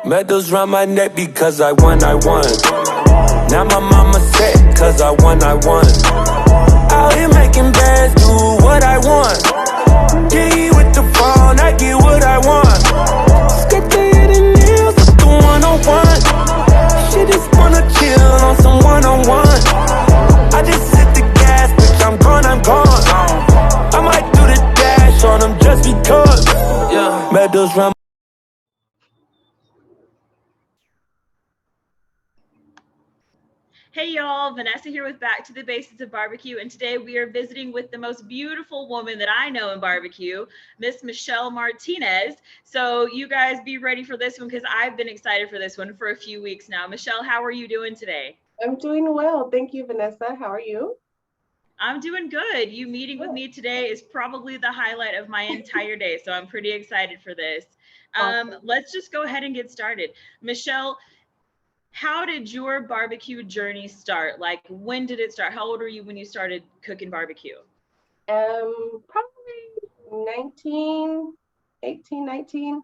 Medals round my neck because I won. Now my mama set cause I won. Out here making bands, do what I want. G with the phone, I get what I want. Skip the hidden nails with the 101. She just wanna chill on some one-on-one. I just hit the gas, bitch, I'm gone. I might do the dash on them just because. Yeah, medals round. Hey y'all, Vanessa here with Back to the Basics of Barbecue, and today we are visiting with the most beautiful woman that I know in barbecue, Miss Michelle Martinez. So you guys be ready for this one because I've been excited for this one for a few weeks now. Michelle, how are you doing today? I'm doing well. Thank you, Vanessa. How are you? I'm doing good. You meeting with me today is probably the highlight of my entire day, so I'm pretty excited for this. Awesome. Let's just go ahead and get started. Michelle, how did your barbecue journey start? Like, when did it start? How old were you when you started cooking barbecue? Probably 19, 18, 19.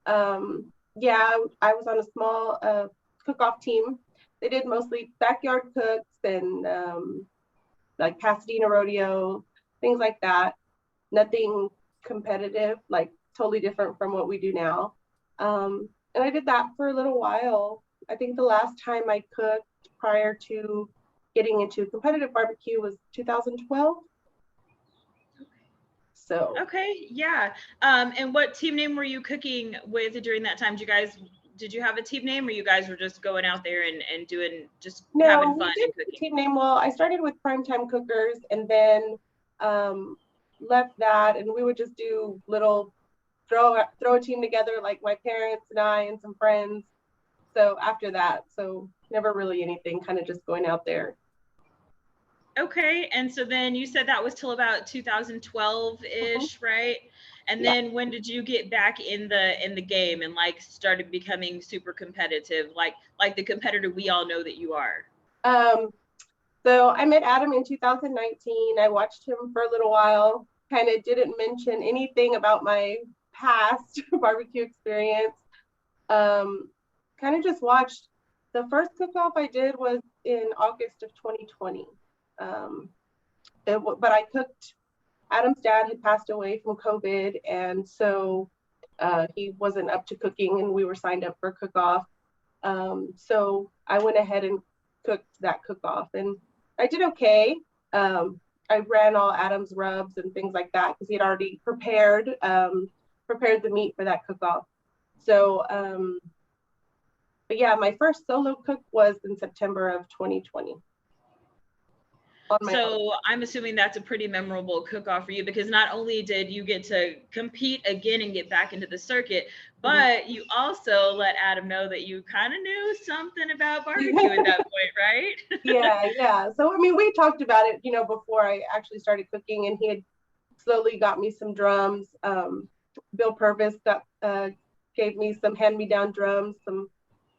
Yeah, I was on a small cook-off team. They did mostly backyard cooks and like Pasadena rodeo, things like that. Nothing competitive, like totally different from what we do now. And I did that for a little while. I think the last time I cooked prior to getting into competitive barbecue was 2012. So Okay, yeah. And what team name were you cooking with during that time? Did you have a team name, or you guys were just going out there and doing, just having no, we fun did and cooking? team name. Well, I started with Primetime Cookers and then left that, and we would just do little throw a team together, like my parents and I and some friends. So after that, so never really anything, kind of just going out there. Okay, and so then you said that was till about 2012-ish, right? And Yeah. then when did you get back in the game and like started becoming super competitive, like the competitor we all know that you are? Um, so I met Adam in 2019. I watched him for a little while, kind of didn't mention anything about my past barbecue experience. Um, Kind of just watched. The first cook-off I did was in August of 2020. Um, but I cooked, Adam's dad had passed away from COVID, and so he wasn't up to cooking, and we were signed up for cook-off. So I went ahead and cooked that cook-off, and I did okay. I ran all Adam's rubs and things like that because he had already prepared the meat for that cook-off. So, but yeah, my first solo cook was in September of 2020 on my own. So I'm assuming that's a pretty memorable cook-off for you because not only did you get to compete again and get back into the circuit, but you also let Adam know that you kind of knew something about barbecue at that point, right? Yeah. So I mean, we talked about it, before I actually started cooking, and he had slowly got me some drums. Bill Purvis gave me some hand-me-down drums.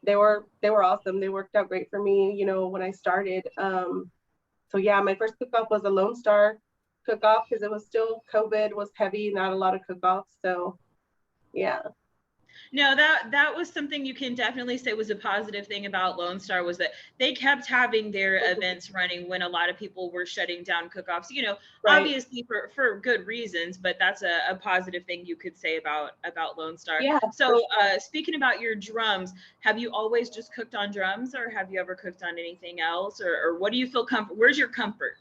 They were awesome. They worked out great for me, when I started. So yeah, my first cook-off was a Lone Star cook-off because it was still COVID was heavy, not a lot of cook-offs. So yeah. No, that was something you can definitely say was a positive thing about Lone Star was that they kept having their events running when a lot of people were shutting down cook-offs, Right. obviously for good reasons, but that's a positive thing you could say about Lone Star. Yeah. So speaking about your drums, have you always just cooked on drums, or have you ever cooked on anything else, or what do you feel where's your comfort?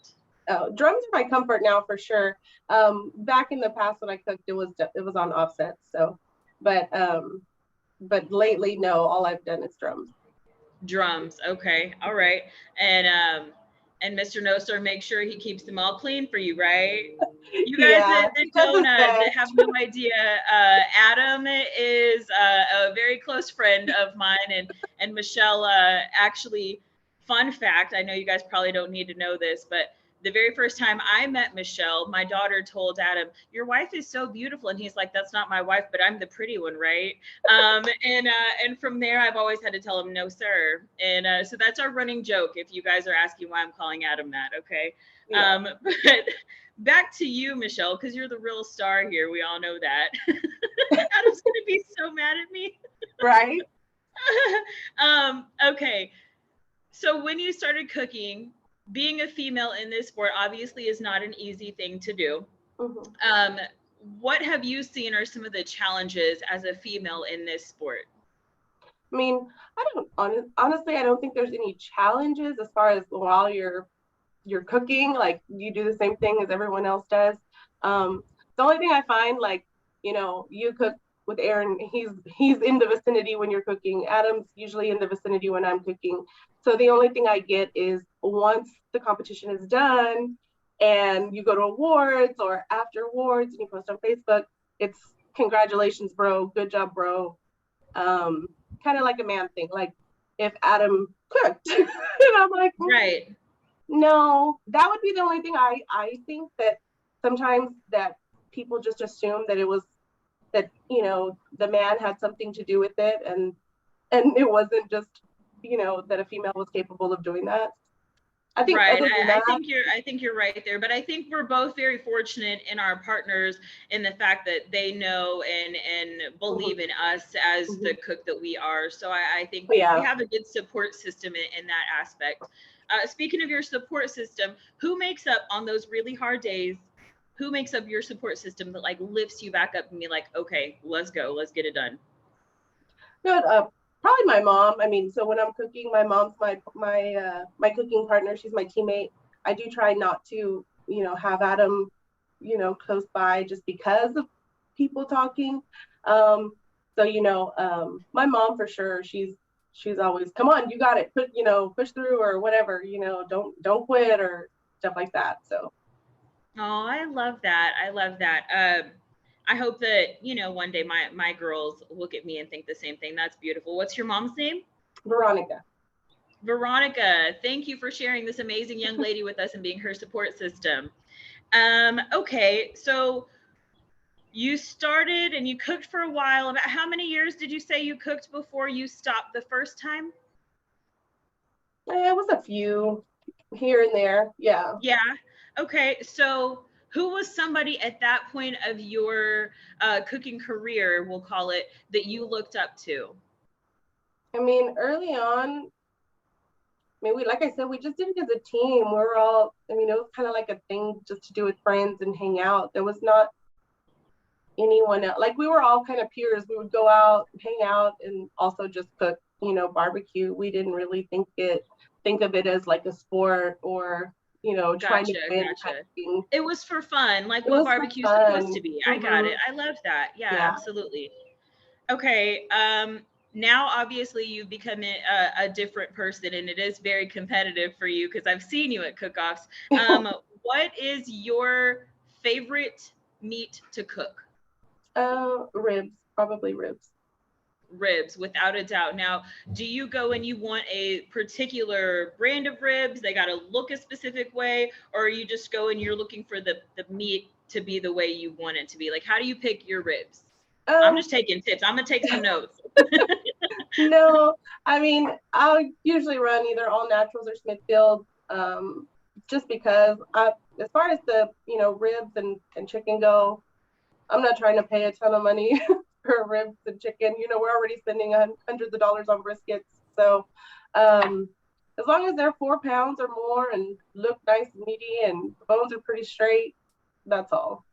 Oh, drums are my comfort now for sure. Back in the past when I cooked, it was on offsets. So, but lately, no, all I've done is drums. Drums. Okay. All right. And Mr. Noster makes sure he keeps them all clean for you, right? You guys Yeah, that have no idea, Adam is a very close friend of mine, and Michelle actually, fun fact, I know you guys probably don't need to know this, but the very first time I met Michelle, my daughter told Adam, "Your wife is so beautiful," and he's like, "That's not my wife, but I'm the pretty one, right?" And from there, I've always had to tell him, "No, sir." And so that's our running joke. If you guys are asking why I'm calling Adam that, okay? Yeah. But back to you, Michelle, because you're the real star here. We all know that. Adam's gonna be so mad at me. Right. Okay. So when you started cooking, being a female in this sport obviously is not an easy thing to do. Mhm. What have you seen are some of the challenges as a female in this sport? I mean, I don't honestly, I don't think there's any challenges as far as while you're cooking, like you do the same thing as everyone else does. The only thing I find, like, you cook with Aaron, he's in the vicinity when you're cooking. Adam's usually in the vicinity when I'm cooking. So the only thing I get is once the competition is done and you go to awards or after awards and you post on Facebook, it's congratulations, bro, good job, bro. Um, Kind of like a man thing, like if Adam cooked. And I'm like, Right. no, that would be the only thing I think that sometimes that people just assume that it was that the man had something to do with it, and it wasn't just that a female was capable of doing that. I think Right. other than I that, think you're right there. But I think we're both very fortunate in our partners in the fact that they know and believe in us as the mhm. cook that we are. So I think we Yeah. have a good support system in that aspect. Speaking of your support system, who makes up on those really hard days? Who makes up your support system that like lifts you back up and be like, okay, let's go, let's get it done? Good. Probably my mom. I mean, so when I'm cooking, my mom's my cooking partner. She's my teammate. I do try not to, have Adam, close by just because of people talking. Um, so my mom for sure. She's always, come on, you got it. Push through or whatever. Don't quit or stuff like that. So Oh, I love that. I love that. I hope that, one day my girls look at me and think the same thing. That's beautiful. What's your mom's name? Veronica. Veronica. Thank you for sharing this amazing young lady with us and being her support system. Okay, so you started and you cooked for a while. About how many years did you say you cooked before you stopped the first time? It was a few here and there. Yeah. Yeah. Okay. So, who was somebody at that point of your cooking career, we'll call it, that you looked up to? I mean, early on, I mean, like I said, we just did it as a team. We're all, I mean, it was kind of like a thing just to do with friends and hang out. There was not anyone else. Like we were all kind of peers. We would go out, hang out, and also just cook, barbecue. We didn't really think of it as like a sport or, trying to Gotcha, win gotcha. type of thing. It was for fun, like It what was for barbecue's supposed fun. to be. I got Hmm. it. I love that. Yeah, Yeah. absolutely. Okay. Now obviously you've become a different person and it is very competitive for you because I've seen you at cook-offs. What is your favorite meat to cook? Ribs, probably ribs. Ribs, without a doubt. Now, do you go and you want a particular brand of ribs? They got to look a specific way, or you just go and you're looking for the meat to be the way you want it to be? Like, how do you pick your ribs? I'm Um, just taking tips. I'm gonna take some notes. no, I mean, I'll usually run either all naturals or Smithfield, just because as far as the, ribs and chicken go, I'm not trying to pay a ton of money for ribs and chicken. We're already spending hundreds of dollars on briskets. So, as long as they're 4 pounds or more and look nice and meaty and the bones are pretty straight, that's all.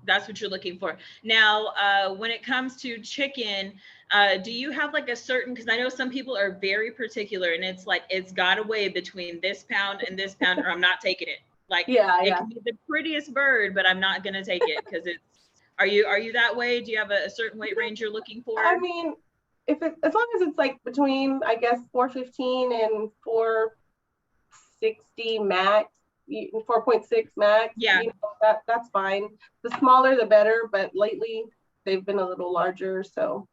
That's what you're looking for. Now, when it comes to chicken, do you have like a certain, because I know some people are very particular and it's like, it's got to weigh between this pound and this pound, or I'm not taking it. Like Yeah, it yeah. can be the prettiest bird, but I'm not going to take it because are you that way? Do you have a certain weight range you're looking for? I mean, as long as it's like between, I guess, 415 and 460 max, 4.6 max, Yeah. that's fine. The smaller the better, but lately they've been a little larger, so.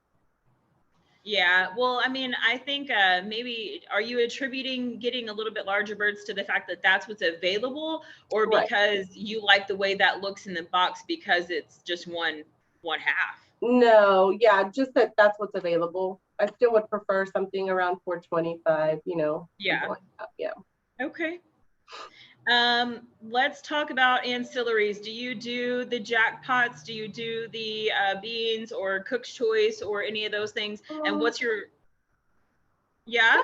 Yeah, well, I mean, I think maybe are you attributing getting a little bit larger birds to the fact that that's what's available, or Right. because you like the way that looks in the box because it's just one half? No, yeah, just that's what's available. I still would prefer something around 425, Yeah. Yeah. Okay. Let's talk about ancillaries. Do you do the jackpots? Do you do the beans or cook's choice or any of those things? And what's your Yeah.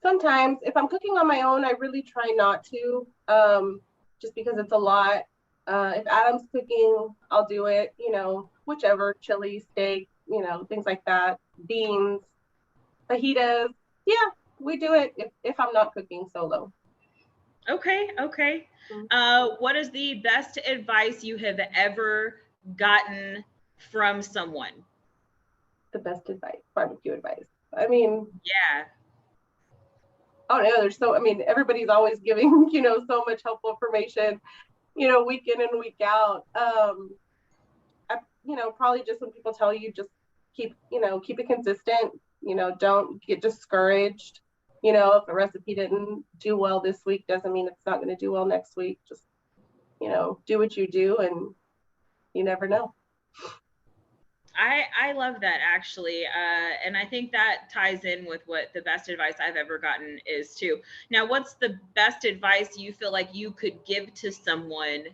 Sometimes if I'm cooking on my own, I really try not to, just because it's a lot. If Adam's cooking, I'll do it, whichever, chili, steak, things like that, beans, fajitas. Yeah, we do it if I'm not cooking solo. Okay. Okay. Mhm. What is the best advice you have ever gotten from someone? The best advice, barbecue advice. I mean, Yeah. I don't know. Everybody's always giving, so much helpful information, week in and week out. Probably just when people tell you, just keep it consistent, don't get discouraged. If a recipe didn't do well this week, doesn't mean it's not going to do well next week. Just, do what you do, and you never know. I love that actually, and I think that ties in with what the best advice I've ever gotten is too. Now, what's the best advice you feel like you could give to someone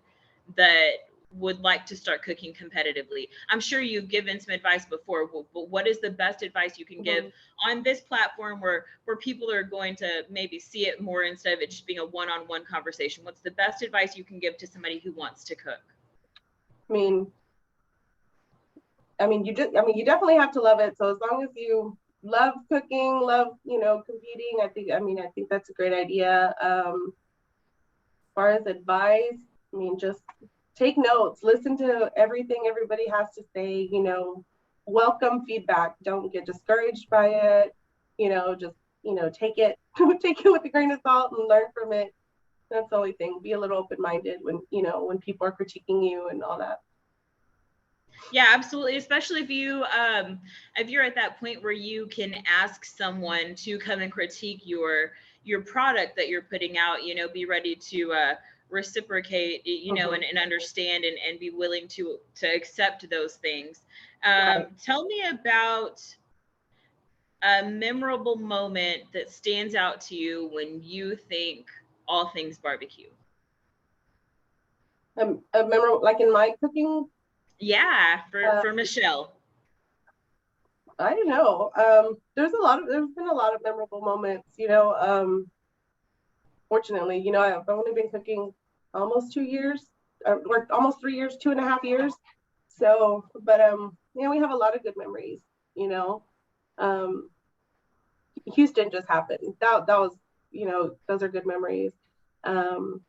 that would like to start cooking competitively? I'm sure you've given some advice before, but what is the best advice you can give Mhm. on this platform where people are going to maybe see it more instead of it just being a one-on-one conversation? What's the best advice you can give to somebody who wants to cook? I mean, you definitely have to love it. So as long as you love cooking, love, competing, I think that's a great idea. As far as advice, just take notes, listen to everything everybody has to say, welcome feedback. Don't get discouraged by it. Just, take it, take it with a grain of salt and learn from it. That's the only thing. Be a little open-minded when people are critiquing you and all that. Yeah, absolutely. Especially if you're at that point where you can ask someone to come and critique your product that you're putting out, be ready to reciprocate, Mhm. and understand and be willing to accept those things. Right. Tell me about a memorable moment that stands out to you when you think all things barbecue. A memorable, like in my cooking, Yeah, uh, for Michelle. I don't know. There's been a lot of memorable moments, fortunately, I've only been cooking almost 2 years, or almost 3 years, 2.5 years. So, but we have a lot of good memories. You know, um, Houston just happened. That was, those are good memories. Um,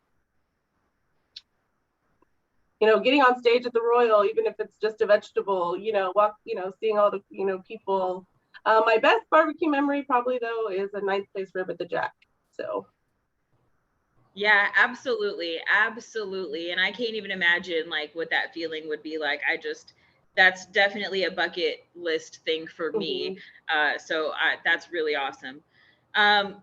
getting on stage at the Royal, even if it's just a vegetable, seeing all the, people. My best barbecue memory probably though is a ninth place rib at the Jack. So Yeah, absolutely. Absolutely. And I can't even imagine like what that feeling would be like. That's definitely a bucket list thing for me. mhm. That's really awesome. Um,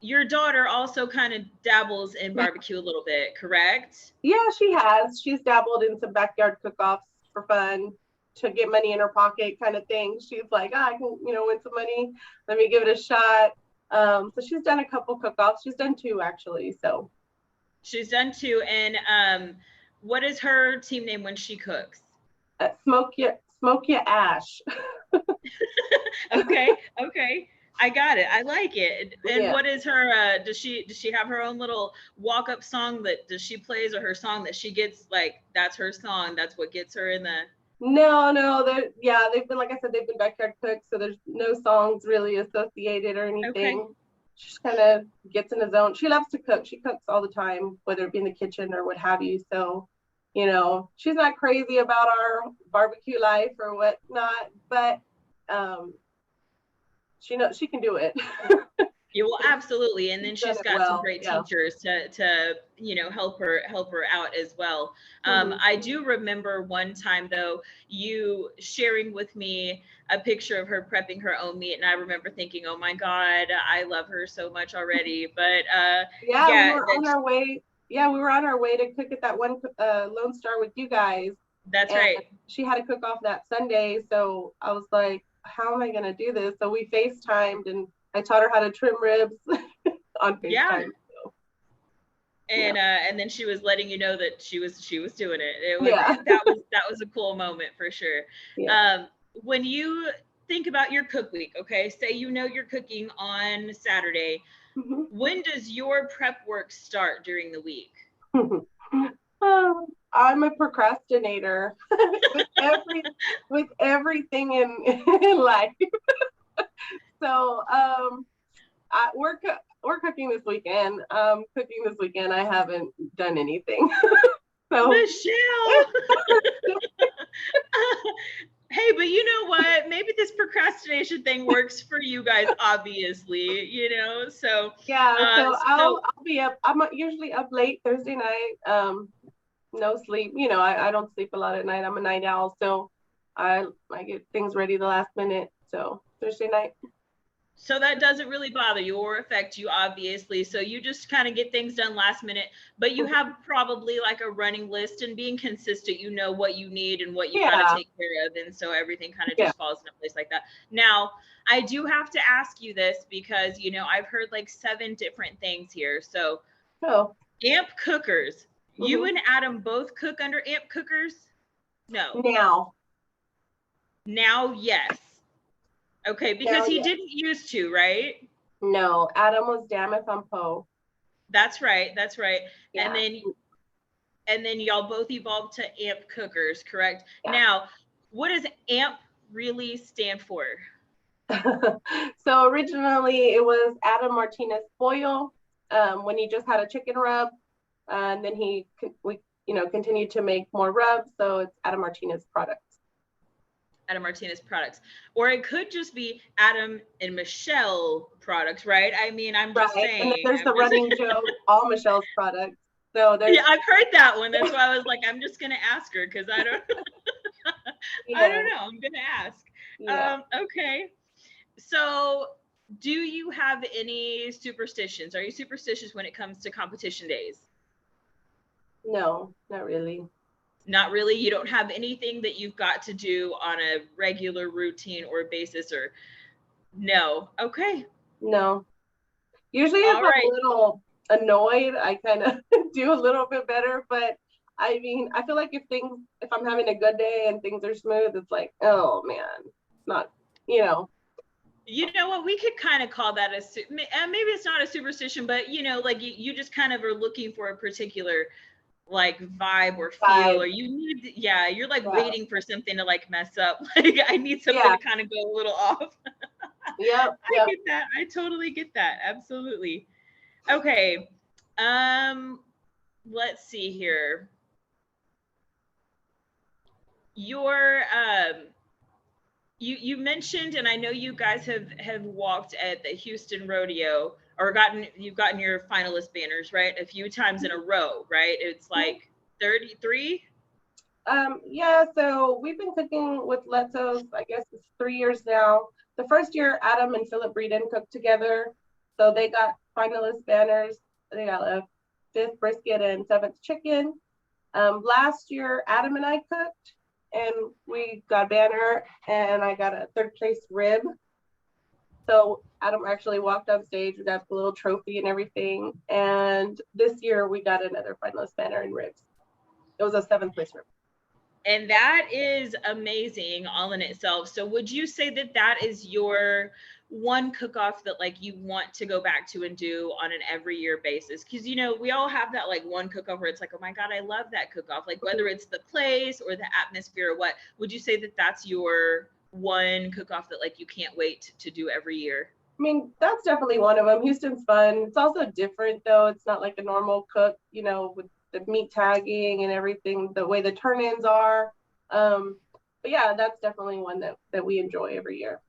your daughter also kind of dabbles in barbecue a little bit, correct? Yeah, she has. She's dabbled in some backyard cook-offs for fun, to get money in her pocket kind of thing. She's like, I can, win some money. Let me give it a shot. So she's done a couple cook-offs. She's done two actually. So She's done two. And what is her team name when she cooks? smoke ya ash. Okay, okay. I got it. I like it. And Yeah. what is her does she have her own little walk-up song that does she plays, or her song that she gets like that's her song, that's what gets her in the No, they've been, like I said, they've been backyard cooks, so there's no songs really associated or Okay. anything. She just kind of gets in the zone. She loves to cook. She cooks all the time, whether it be in the kitchen or what have you. So, she's not crazy about our barbecue life or whatnot, but she knows she can do it. Yeah, well, absolutely. And then She's done she's it got some well. great Yeah. teachers to help her out as well. Mhm. I do remember one time though, you sharing with me a picture of her prepping her own meat, and I remember thinking, oh my God, I love her so much already. But Yeah, we yeah, were on our way. Yeah, we were on our way to cook at that one Lone Star with you guys, that's and right. she had to cook off that Sunday. So I was like, how am I going to do this? So we FaceTimed, and I taught her how to trim ribs on Yeah. FaceTime. So, yeah. And then she was letting you know that she was doing it. Yeah. That was a cool moment for sure. Yeah. Um, when you think about your cook week, okay? Say you know you're cooking on Saturday. Mhm. When does your prep work start during the week? I'm a procrastinator with everything in life. So we're cooking this weekend. Cooking this weekend. I haven't done anything. So Michelle. Hey, but you know what? Maybe this procrastination thing works for you guys, obviously, you know? So, yeah, so I'll be up. I'm usually up late Thursday night. No sleep. You know, I don't sleep a lot at night. I'm a night owl, so I get things ready the last minute. So Thursday night. so that doesn't really bother you or affect you, obviously. So you just kind of get things done last minute, but you have probably like a running list, and being consistent, you know what you need and what you got to Yeah. take care of. And so everything kind of Yeah. just falls into place like that. Now, I do have to ask you this because, you know, I've heard like 7 different things here. So Oh. amp cookers, you Mhm. and Adam both cook under amp cookers? No. Now, yes. Okay, because now, he yeah. didn't used to, right? No, Adam was Damath on Poe. That's right. That's right. Yeah. And then y'all both evolved to amp cookers, correct? Yeah. Now, what does amp really stand for? So originally it was Adam Martinez foil, when he just had a chicken rub, and then we continued to make more rubs, so it's Adam Martinez products. Adam Martinez products, or it could just be Adam and Michelle products, right? I mean, I'm just saying. And then there's the running joke, all Michelle's products. So yeah, I've heard that one. That's why I was like, I'm just gonna ask her because I don't. yeah. I don't know. I'm gonna ask. Yeah. Okay. So, do you have any superstitions? Are you superstitious when it comes to competition days? No, not really. Not really. You don't have anything that you've got to do on a regular routine or basis, or no? Okay. No. Usually if I'm a little annoyed, I kind of do a little bit better. But I mean, I feel like if I'm having a good day and things are smooth, it's like, oh man, not, you know. You know what? We could kind of call that maybe it's not a superstition, but you know, like you just kind of are looking for a particular like vibe or feel, or you need, you're like waiting for something to like mess up. Like I need something to kind of go a little off. Yep. I get that. I totally get that. Absolutely. Okay. Let's see here. Your you mentioned, and I know you guys have walked at the Houston Rodeo, or you've gotten your finalist banners, right? A few times in a row, right? It's like 33. Yeah, so we've been cooking with Letzo's, I guess it's 3 years now. The first year, Adam and Philip Breeden cooked together. So they got finalist banners. They got a 5th brisket and 7th chicken. Last year, Adam and I cooked, and we got a banner, and I got a 3rd place rib. So Adam actually walked on stage. We got the little trophy and everything. And this year, we got another finalist banner and ribs. It was a 7th place rib. And that is amazing all in itself. So would you say that that is your one cook-off that like you want to go back to and do on an every year basis? Because, you know, we all have that like one cook-off where it's like, oh my God, I love that cook-off. Like whether it's the place or the atmosphere or what, would you say that that's your one cook-off that like you can't wait to do every year? I mean, that's definitely one of them. Houston's fun. It's also different though. It's not like a normal cook, you know, with the meat tagging and everything, the way the turn-ins are. But yeah, that's definitely one that we enjoy every year.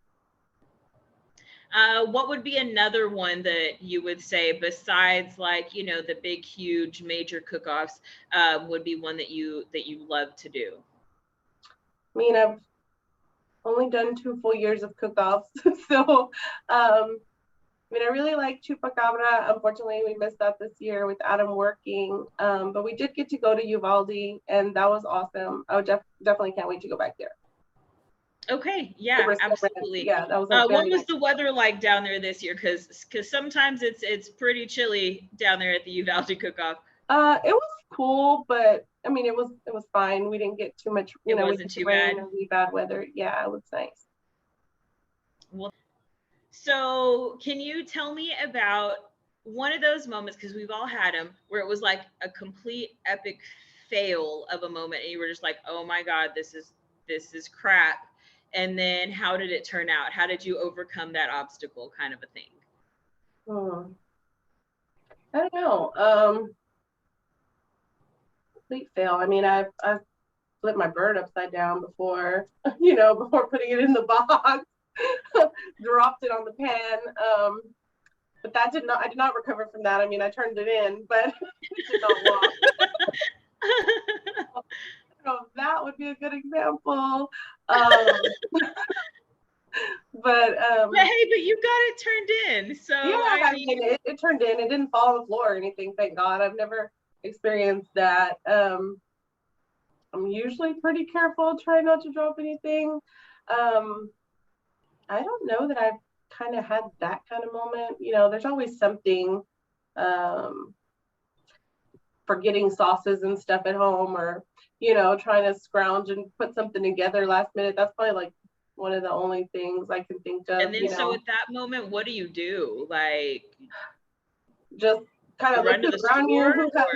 What would be another one that you would say besides like, you know, the big, huge major cook-offs, would be one that you love to do? I mean, I've only done 2 full years of cook-offs. So, I mean, I really like Chupacabra. Unfortunately, we missed that this year with Adam working, but we did get to go to Uvalde, and that was awesome. I would definitely can't wait to go back there. Okay, yeah, absolutely. Yeah, that was what was the weather like down there this year? Because sometimes it's pretty chilly down there at the Uvalde cook-off. It was cool, but I mean, it was fine. We didn't get too much. You know, wasn't too bad. Really bad weather. Yeah, it was nice. Well, so can you tell me about one of those moments, because we've all had them, where it was like a complete epic fail of a moment and you were just like, oh my God, this is crap. And then how did it turn out? How did you overcome that obstacle, kind of a thing? I don't know. Complete fail. I mean, I've flipped my bird upside down before, before putting it in the box. Dropped it on the pan. But I did not recover from that. I mean, I turned it in, but it did not walk. So that would be a good example. But hey, but you got it turned in. So yeah, I mean, it turned in. It didn't fall on the floor or anything, thank God. I've never experienced that. I'm usually pretty careful, try not to drop anything. I don't know that I've kind of had that kind of moment. There's always something, forgetting sauces and stuff at home, or trying to scrounge and put something together last minute. That's probably like one of the only things I can think of. And then so at that moment, what do you do? Like, just kind of look around you,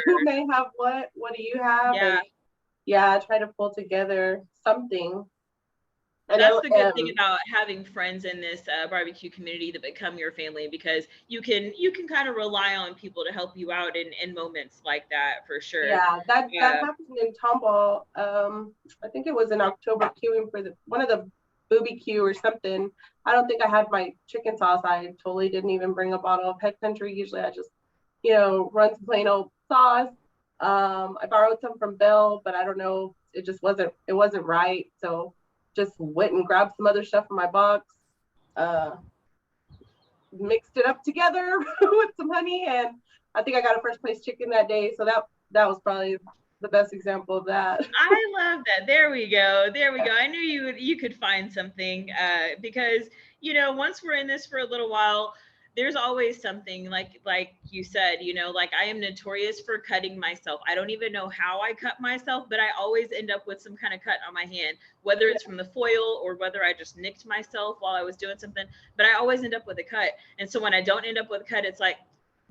who may have what do you have? Yeah. And try to pull together something. And that's the good thing about having friends in this barbecue community that become your family, because you can kind of rely on people to help you out in moments like that, for sure. Yeah, that happened in Tomball. I think it was in October, queuing for one of the booby queue or something. I don't think I had my chicken sauce. I totally didn't even bring a bottle of Head Country. Usually I just, run some plain old sauce. I borrowed some from Belle, but I don't know, it wasn't right. So just went and grabbed some other stuff from my box, mixed it up together with some honey, and I think I got a first place chicken that day. So that was probably the best example of that. I love that. There we go. I knew you could find something, because once we're in this for a little while, there's always something, like you said, like I am notorious for cutting myself. I don't even know how I cut myself, but I always end up with some kind of cut on my hand, whether it's from the foil or whether I just nicked myself while I was doing something, but I always end up with a cut. And so when I don't end up with a cut, it's like,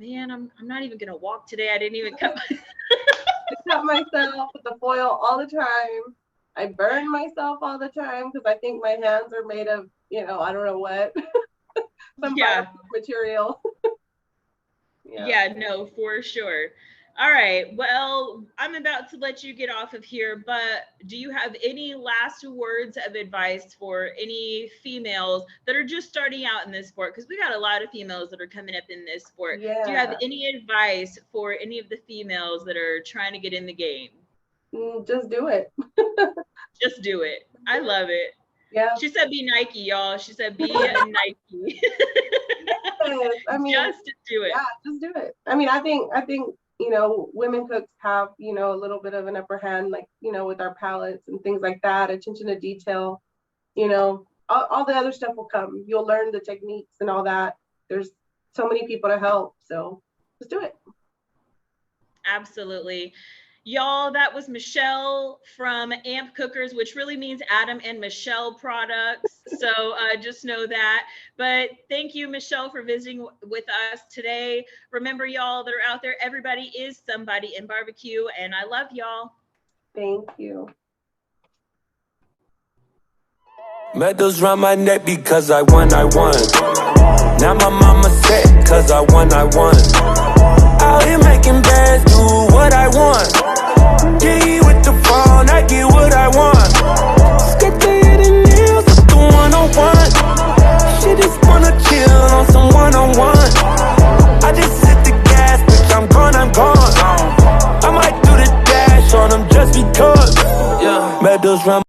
man, I'm not even gonna walk today. I didn't even cut myself. I cut myself with the foil all the time. I burn myself all the time because I think my hands are made of, I don't know what. Some material. Yeah, no, for sure. All right. Well, I'm about to let you get off of here, but do you have any last words of advice for any females that are just starting out in this sport? Because we got a lot of females that are coming up in this sport. Yeah. Do you have any advice for any of the females that are trying to get in the game? Just do it. Just do it. I love it. Yeah. She said be Nike, y'all. She said be Nike. Yes. I mean, just do it. Yeah, just do it. I mean, I think women cooks have, a little bit of an upper hand, like, with our palettes and things like that, attention to detail, all the other stuff will come. You'll learn the techniques and all that. There's so many people to help. So just do it. Absolutely. Y'all, that was Michelle from Amp Cookers, which really means Adam and Michelle products. So just know that. But thank you, Michelle, for visiting with us today. Remember, y'all that are out there, everybody is somebody in barbecue, and I love y'all. Thank you. Medals round my neck because I won. Now my mama set cause I won. Out here making bands, do what I want. G with the phone, I get what I want. Skip the hidden nails, it's the 101. She just wanna chill on some one-on-one. I just hit the gas, bitch, I'm gone. I might do the dash on them just because. Yeah, medals round